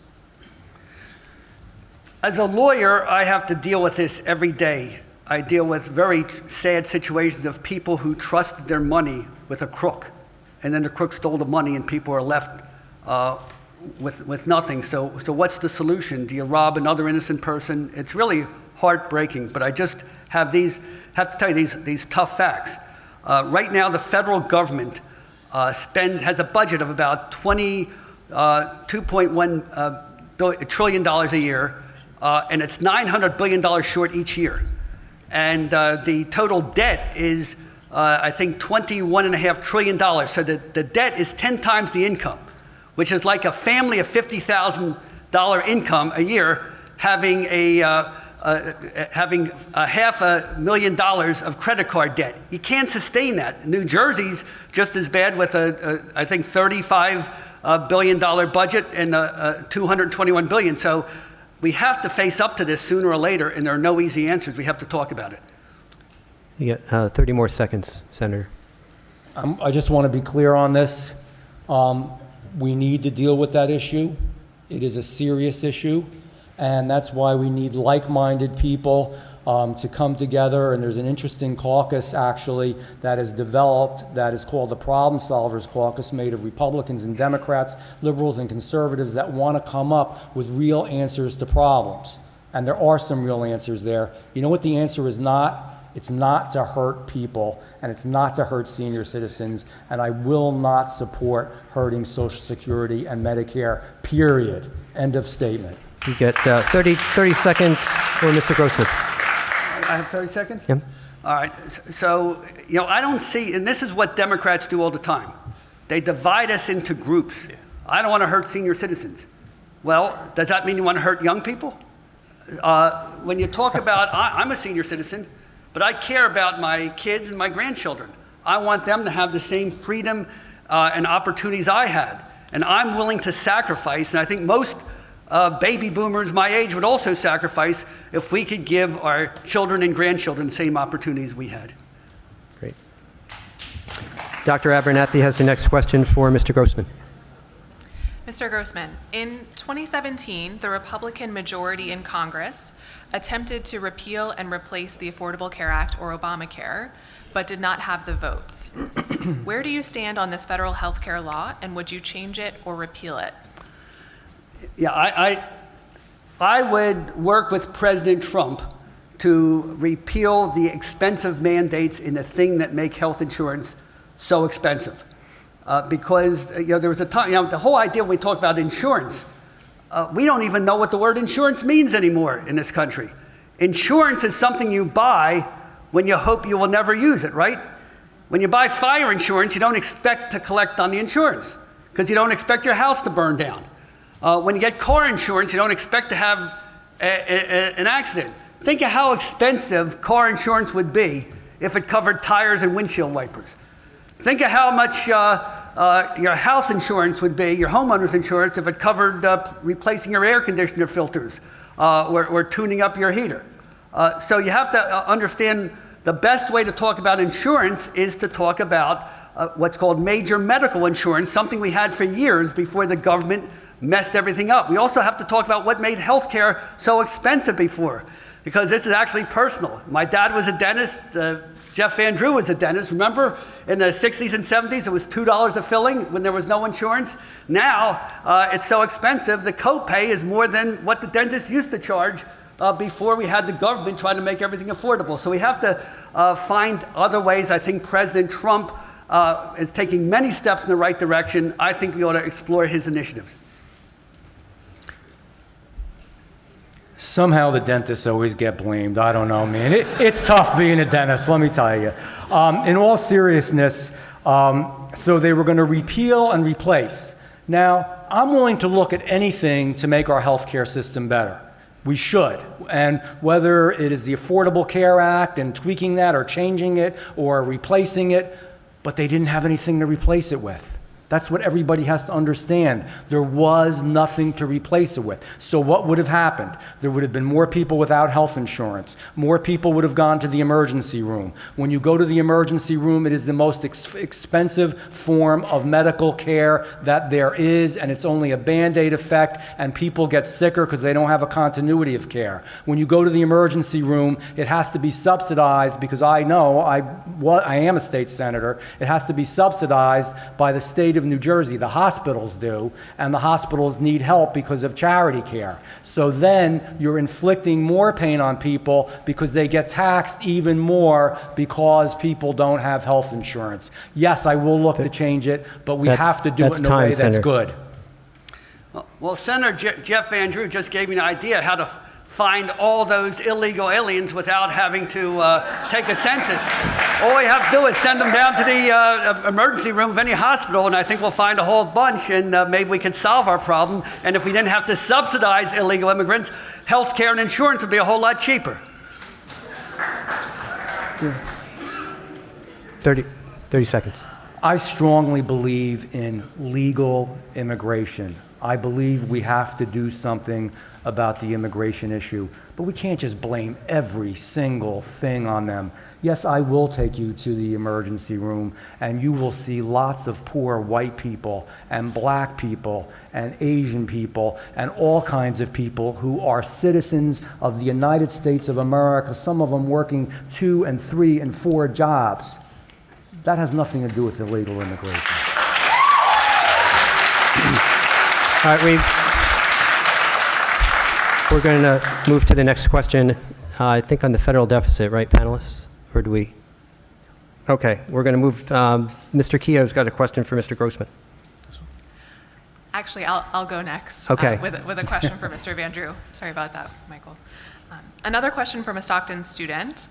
As a lawyer, I have to deal with this every day. I deal with very sad situations of people who trusted their money with a crook, and then the crook stole the money and people are left with nothing. So what's the solution? Do you rob another innocent person? It's really heartbreaking, but I just have to tell you these tough facts. Right now, the federal government has a budget of about $2.1 trillion a year, and it's $900 billion short each year. And the total debt is I think, $21.5 trillion. So the debt is 10 times the income, which is like a family of $50,000 income a year having having $500,000 of credit card debt. You can't sustain that. New Jersey's just as bad with I think, $35 billion budget and $221 billion. So we have to face up to this sooner or later, and there are no easy answers. We have to talk about it. You get 30 more seconds, Senator. I just want to be clear on this. We need to deal with that issue. It is a serious issue, and that's why we need like-minded people to come together. And there's an interesting caucus, actually, that is developed that is called the Problem Solvers Caucus, made of Republicans and Democrats, liberals and conservatives that want to come up with real answers to problems. And there are some real answers there. You know what the answer is not? It's not to hurt people, and it's not to hurt senior citizens, and I will not support hurting Social Security and Medicare, period. End of statement. You get 30 seconds for Mr. Grossman. I have 30 seconds? Yep. All right. So, I don't see, and this is what Democrats do all the time. They divide us into groups. Yeah. I don't want to hurt senior citizens. Well, does that mean you want to hurt young people? When you talk about, I'm a senior citizen, but I care about my kids and my grandchildren. I want them to have the same freedom and opportunities I had. And I'm willing to sacrifice, and I think most baby boomers my age would also sacrifice if we could give our children and grandchildren the same opportunities we had. Great. Dr. Abernathy has the next question for Mr. Grossman. Mr. Grossman, in 2017, the Republican majority in Congress attempted to repeal and replace the Affordable Care Act, or Obamacare, but did not have the votes. Where do you stand on this federal health care law, and would you change it or repeal it? Yeah, I would work with President Trump to repeal the expensive mandates in the thing that make health insurance so expensive. Because there was a time, the whole idea when we talk about insurance, we don't even know what the word insurance means anymore in this country. Insurance is something you buy when you hope you will never use it, right? When you buy fire insurance, you don't expect to collect on the insurance because you don't expect your house to burn down. When you get car insurance, you don't expect to have an accident. Think of how expensive car insurance would be if it covered tires and windshield wipers. Think of how much your house insurance would be, your homeowner's insurance, if it covered replacing your air conditioner filters or tuning up your heater. So you have to understand the best way to talk about insurance is to talk about what's called major medical insurance, something we had for years before the government messed everything up. We also have to talk about what made healthcare so expensive before, because this is actually personal. My dad was a dentist. Jeff Van Drew was a dentist. Remember, in the 60s and 70s, it was $2 a filling when there was no insurance. Now, it's so expensive, the copay is more than what the dentist used to charge before we had the government trying to make everything affordable. So we have to find other ways. I think President Trump is taking many steps in the right direction. I think we ought to explore his initiatives. Somehow the dentists always get blamed. I don't know, man. It's tough being a dentist, let me tell you. In all seriousness, so they were going to repeal and replace. Now, I'm willing to look at anything to make our healthcare system better. We should. And whether it is the Affordable Care Act and tweaking that or changing it or replacing it, but they didn't have anything to replace it with. That's what everybody has to understand. There was nothing to replace it with. So what would have happened? There would have been more people without health insurance. More people would have gone to the emergency room. When you go to the emergency room, it is the most expensive form of medical care that there is, and it's only a Band-Aid effect, and people get sicker because they don't have a continuity of care. When you go to the emergency room, it has to be subsidized because I know, I am a state senator, it has to be subsidized by the state of New Jersey. The hospitals do, and the hospitals need help because of charity care. So then you're inflicting more pain on people because they get taxed even more because people don't have health insurance. Yes, I will look to change it, but we have to do it in a way that's good. Well, Senator Jeff Van Drew just gave me an idea how to find all those illegal aliens without having to take a census. All we have to do is send them down to the emergency room of any hospital, and I think we'll find a whole bunch, and maybe we could solve our problem. And if we didn't have to subsidize illegal immigrants, health care and insurance would be a whole lot cheaper. 30 seconds. I strongly believe in legal immigration. I believe we have to do something about the immigration issue, but we can't just blame every single thing on them. Yes, I will take you to the emergency room, and you will see lots of poor white people and black people and Asian people and all kinds of people who are citizens of the United States of America, some of them working 2 and 3 and 4 jobs. That has nothing to do with illegal immigration. All right, we're going to move to the next question, I think on the federal deficit, right, panelists? Or do we? Okay, we're going to move. Mr. Keogh's got a question for Mr. Grossman. Actually, I'll go next Okay. With a question for Mr. Van Drew. Sorry about that, Michael. Another question from a Stockton student.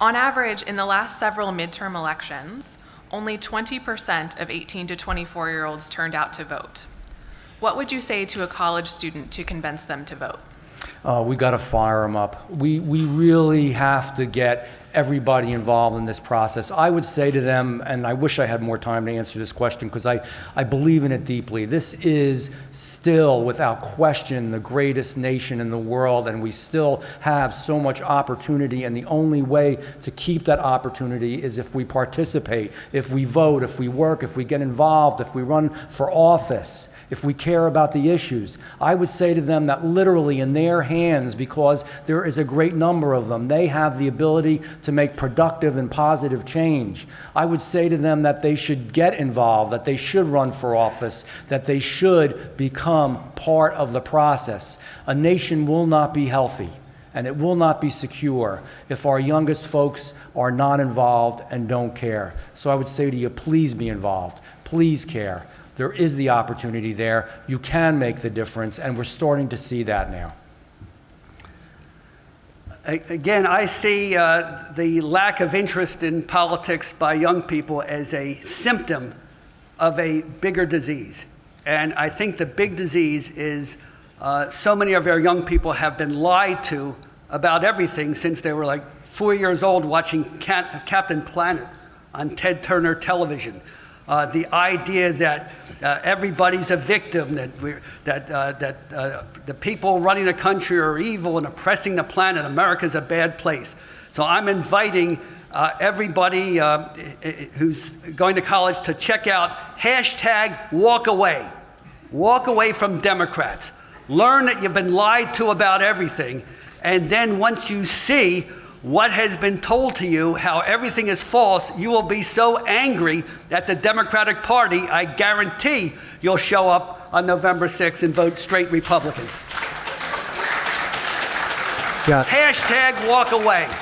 On average, in the last several midterm elections, only 20% of 18 to 24-year-olds turned out to vote. What would you say to a college student to convince them to vote? We got to fire them up. We really have to get everybody involved in this process. I would say to them, and I wish I had more time to answer this question because I believe in it deeply. This is still, without question, the greatest nation in the world, and we still have so much opportunity, and the only way to keep that opportunity is if we participate, if we vote, if we work, if we get involved, if we run for office, if we care about the issues. I would say to them that literally in their hands, because there is a great number of them, they have the ability to make productive and positive change. I would say to them that they should get involved, that they should run for office, that they should become part of the process. A nation will not be healthy, and it will not be secure if our youngest folks are not involved and don't care. So I would say to you, please be involved, please care. There is the opportunity there. You can make the difference, and we're starting to see that now. Again, I see the lack of interest in politics by young people as a symptom of a bigger disease. And I think the big disease is so many of our young people have been lied to about everything since they were like 4 years old watching Captain Planet on Ted Turner television. The idea that everybody's a victim, that the people running the country are evil and oppressing the planet. America's a bad place. So I'm inviting everybody who's going to college to check out #WalkAway. Walk away from Democrats. Learn that you've been lied to about everything. And then once you see what has been told to you, how everything is false, you will be so angry at the Democratic Party, I guarantee you'll show up on November 6th and vote straight Republican. Yeah. #WalkAway.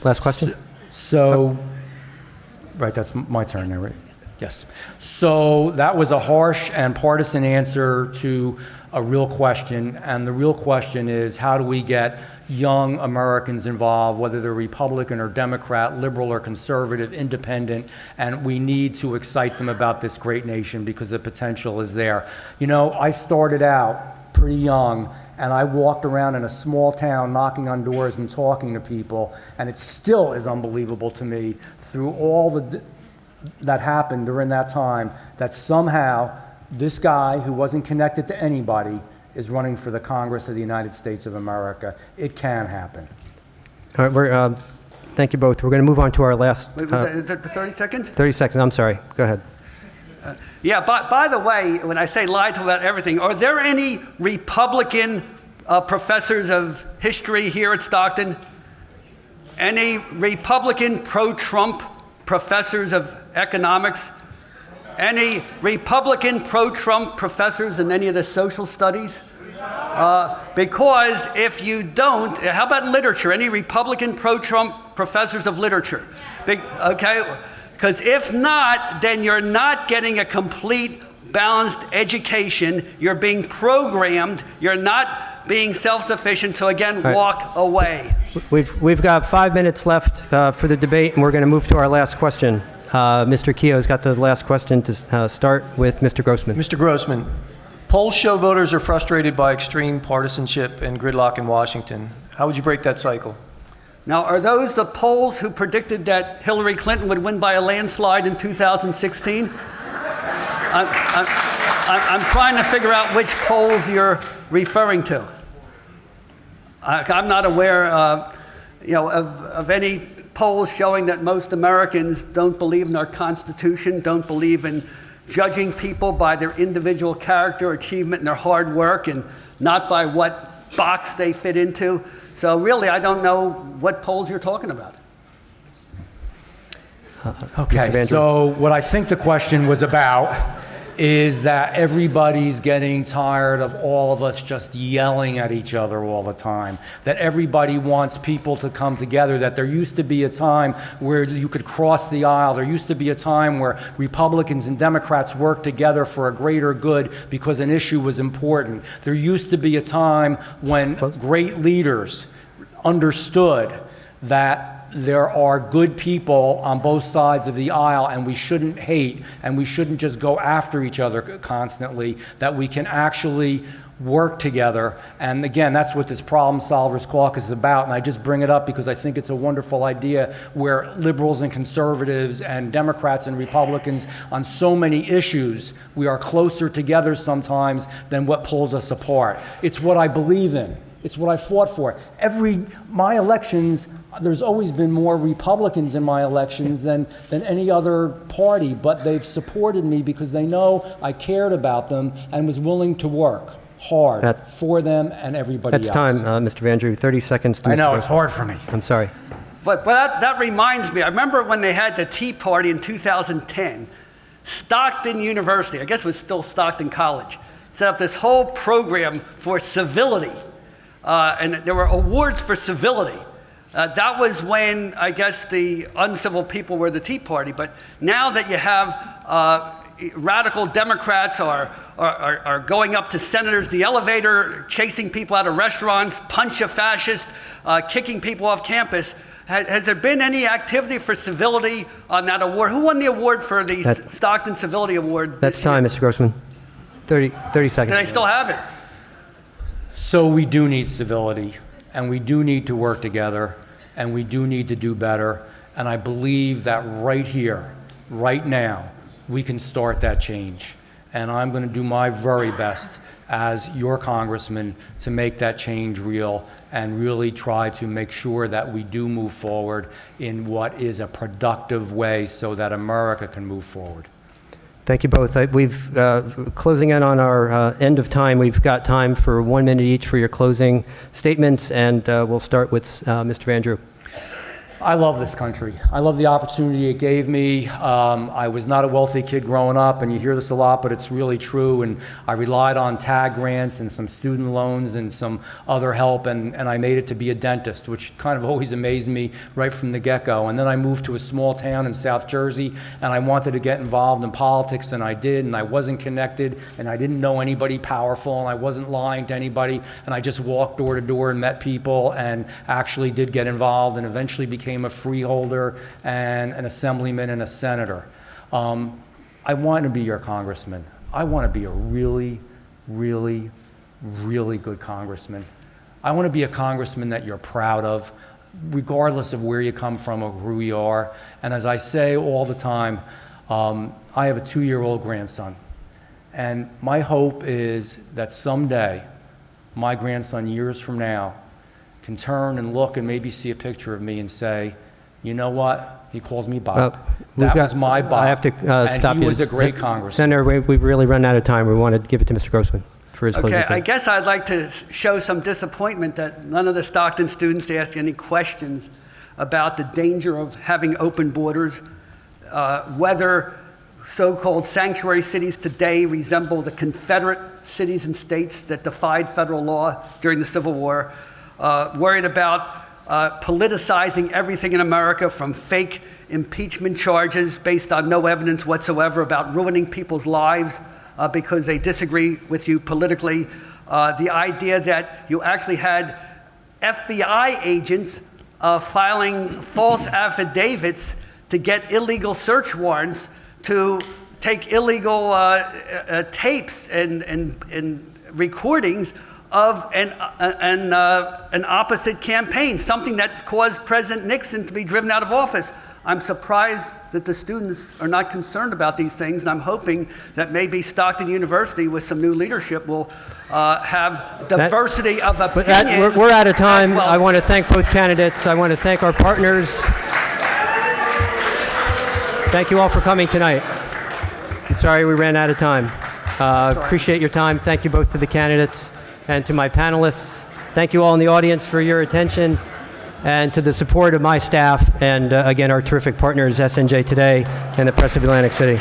Last question? So, right, that's my turn now, right? Yes. So that was a harsh and partisan answer to a real question, and the real question is, how do we get young Americans involved, whether they're Republican or Democrat, liberal or conservative, independent, and we need to excite them about this great nation because the potential is there. You know, I started out pretty young, and I walked around in a small town knocking on doors and talking to people, and it still is unbelievable to me through all that happened during that time that somehow this guy who wasn't connected to anybody is running for the Congress of the United States of America. It can happen. All right, thank you both. We're going to move on to our last... Wait, is it 30 seconds? 30 seconds, I'm sorry. Go ahead. Yeah, by the way, when I say lied to about everything, are there any Republican professors of history here at Stockton? Any Republican pro-Trump professors of economics? Any Republican pro-Trump professors in any of the social studies? Because if you don't, how about literature? Any Republican pro-Trump professors of literature? Okay, because if not, then you're not getting a complete balanced education. You're being programmed. You're not being self-sufficient. So again, right. Walk away. We've got 5 minutes left for the debate, and we're going to move to our last question. Mr. Keogh's got the last question to start with Mr. Grossman. Mr. Grossman, polls show voters are frustrated by extreme partisanship and gridlock in Washington. How would you break that cycle? Now, are those the polls who predicted that Hillary Clinton would win by a landslide in 2016? I'm trying to figure out which polls you're referring to. I'm not aware, of any polls showing that most Americans don't believe in our Constitution, don't believe in judging people by their individual character, achievement, and their hard work, and not by what box they fit into. So really, I don't know what polls you're talking about. Okay, so what I think the question was about is that everybody's getting tired of all of us just yelling at each other all the time, that everybody wants people to come together, that there used to be a time where you could cross the aisle, there used to be a time where Republicans and Democrats worked together for a greater good because an issue was important. There used to be a time when great leaders understood that there are good people on both sides of the aisle, and we shouldn't hate, and we shouldn't just go after each other constantly, that we can actually work together. And again, that's what this Problem Solvers Caucus is about, and I just bring it up because I think it's a wonderful idea where liberals and conservatives and Democrats and Republicans on so many issues, we are closer together sometimes than what pulls us apart. It's what I believe in. It's what I fought for. My elections, there's always been more Republicans in my elections than any other party, but they've supported me because they know I cared about them and was willing to work hard for them and everybody else. That's time, Mr. Vandrew. 30 seconds to I Mr. know, it's hard for me. I'm sorry. But that reminds me, I remember when they had the Tea Party in 2010, Stockton University, I guess it was still Stockton College, set up this whole program for civility. And there were awards for civility. That was when, I guess, the uncivil people were the Tea Party. But now that you have radical Democrats are going up to senators in the elevator, chasing people out of restaurants, punch a fascist, kicking people off campus, has there been any activity for civility on that award? Who won the award for the Stockton Civility Award? That's time, Mr. Grossman. 30 seconds. And I still have it. So we do need civility, and we do need to work together, and we do need to do better. And I believe that right here, right now, we can start that change. And I'm going to do my very best as your congressman to make that change real and really try to make sure that we do move forward in what is a productive way so that America can move forward. Thank you both. We've closing in on our end of time. We've got time for 1 minute each for your closing statements, and we'll start with Mr. Vandrew. I love this country. I love the opportunity it gave me. I was not a wealthy kid growing up, and you hear this a lot, but it's really true. And I relied on tag grants and some student loans and some other help, and I made it to be a dentist, which kind of always amazed me right from the get-go. And then I moved to a small town in South Jersey, and I wanted to get involved in politics, and I did, and I wasn't connected, and I didn't know anybody powerful, and I wasn't lying to anybody, and I just walked door to door and met people and actually did get involved and eventually became a freeholder and an assemblyman and a senator. I want to be your congressman. I want to be a really, really, really good congressman. I want to be a congressman that you're proud of, regardless of where you come from or who you are. And as I say all the time, I have a 2-year-old grandson. And my hope is that someday, my grandson, years from now, can turn and look and maybe see a picture of me and say, you know what? He calls me Bob. That was my Bob. I have to stop you. He was a great congressman. Senator, we've really run out of time. We want to give it to Mr. Grossman for his closing statement. I guess I'd like to show some disappointment that none of the Stockton students asked any questions about the danger of having open borders, whether so-called sanctuary cities today resemble the Confederate cities and states that defied federal law during the Civil War, worried about politicizing everything in America, from fake impeachment charges based on no evidence whatsoever, about ruining people's lives because they disagree with you politically. The idea that you actually had FBI agents filing false affidavits to get illegal search warrants to take illegal tapes and recordings of an opposite campaign, something that caused President Nixon to be driven out of office. I'm surprised that the students are not concerned about these things, and I'm hoping that maybe Stockton University, with some new leadership, will have diversity of opinion. We're out of time. Well. I want to thank both candidates. I want to thank our partners. Thank you all for coming tonight. I'm sorry we ran out of time. Appreciate your time. Thank you both to the candidates and to my panelists. Thank you all in the audience for your attention and to the support of my staff and, again, our terrific partners, SNJ Today and the Press of Atlantic City.